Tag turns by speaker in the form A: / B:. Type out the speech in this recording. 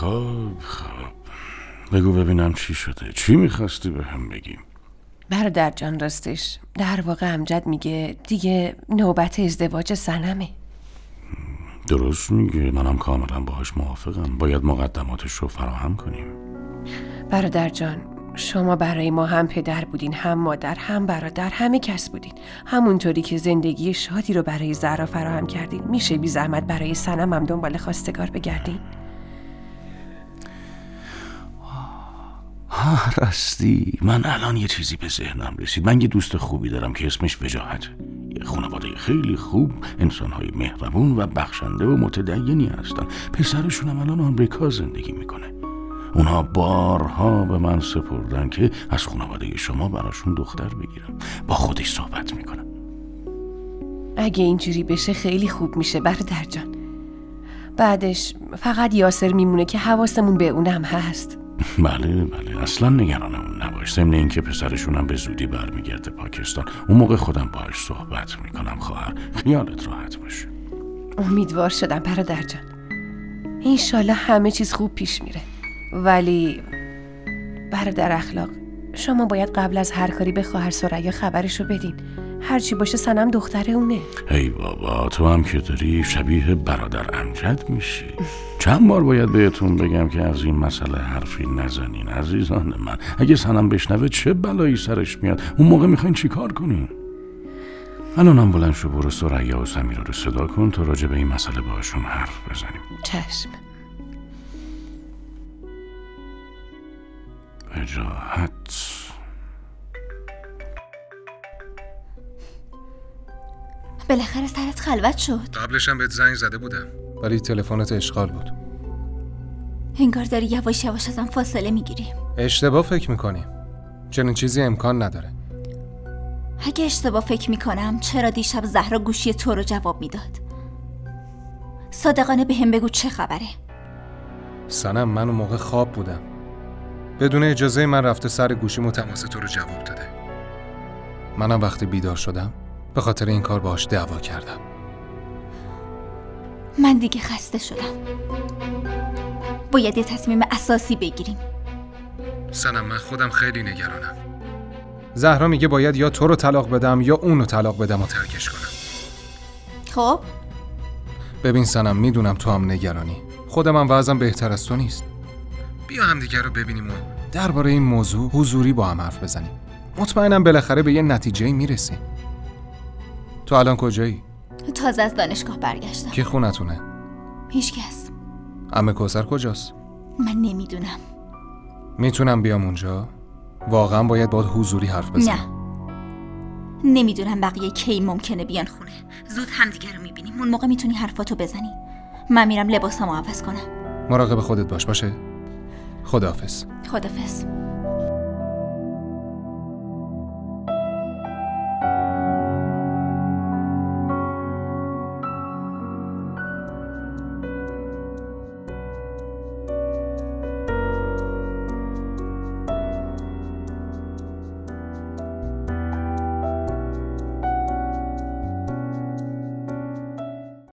A: خب بگو ببینم چی شده. چی میخواستی به هم بگیم؟
B: برادر جان راستش در واقع امجد میگه دیگه نوبت ازدواج صنمه.
A: درست میگه، منم کاملا باهاش موافقم. باید مقدماتش رو فراهم کنیم.
B: برادر جان شما برای ما هم پدر بودین، هم مادر، هم برادر، همه کس بودین. همونطوری که زندگی شادی رو برای زهرا فراهم کردین، میشه بی زحمت برای صنم هم دنبال خواستگار بگردین؟
A: راستی من الان یه چیزی به ذهنم رسید. من یه دوست خوبی دارم که اسمش وجاهت. یه خانواده خیلی خوب، انسان‌های مهربون و بخشنده و متدینی هستن. پسرشون هم الان آمریکا زندگی میکنه. اونها بارها به من سپردن که از خانواده شما براشون دختر بگیرم. با خودش صحبت میکنم.
B: اگه اینجوری بشه خیلی خوب میشه برادر جان. بعدش فقط یاسر میمونه که حواسمون به اونم هست.
A: بله اصلا نگران اون نباش. ضمن این که پسرشون هم به زودی برمیگرده پاکستان. اون موقع خودم باهاش صحبت میکنم. خواهر خیالت راحت باشه.
B: امیدوار شدم برادر جان. انشالله همه چیز خوب پیش میره. ولی برادر اخلاق، شما باید قبل از هر کاری به خواهر ثریا خبرشو بدین. هرچی باشه صنم دختر اونه.
A: ای بابا، تو هم که داری شبیه برادر امجد میشی. چند بار باید بهتون بگم که از این مسئله حرفی نزنین عزیزان من. اگه صنم بشنوه چه بلایی سرش میاد. اون موقع میخواین چی کار کنین؟ الانم بلند شو برو ثریا و سمیرا رو صدا کن تا راجع به این مسئله باشون حرف بزنیم.
B: چشم.
A: وجاهت.
C: بالاخره سرت خلوت شد.
D: قبلشم بهت زنگ زده بودم ولی تلفنت اشغال بود.
C: انگار داری یواش یواش ازم فاصله میگیری.
D: اشتباه فکر میکنی. چنین چیزی امکان نداره.
C: اگه اشتباه فکر میکنم چرا دیشب زهرا گوشی تو رو جواب میداد؟ صادقانه به هم بگو چه خبره؟
D: صنم من اون موقع خواب بودم. بدون اجازه من رفته سر گوشیمو تماس تو رو جواب داده. منم وقتی بیدار شدم به خاطر این کار باهاش دعوا کردم.
C: من دیگه خسته شدم. باید یه تصمیم اساسی بگیریم.
D: صنم من خودم خیلی نگرانم. زهرا میگه باید یا تو رو طلاق بدم یا اون رو طلاق بدم و ترکش کنم.
C: خب
D: ببین صنم، میدونم تو هم نگرانی. خودم هم وضعم بهتر از تو نیست. بیا هم دیگه رو ببینیم و درباره این موضوع حضوری با هم حرف بزنیم. مطمئنم بالاخره به یه نتیجه میرسیم. تو الان کجایی؟
C: تازه از دانشگاه برگشتم.
D: کی خونتونه؟
C: هیچکس.
D: عمه کوثر کجاست؟
C: من نمیدونم.
D: میتونم بیام اونجا؟ واقعا باید باهات حضوری حرف بزنم.
C: نه نمیدونم بقیه کی ممکنه بیان خونه. زود همدیگه رو میبینیم. اون موقع میتونی حرفاتو بزنی. من میرم لباسامو عوض کنم.
D: مراقب خودت باش. باشه؟ خداحافظ.
C: خداحافظ.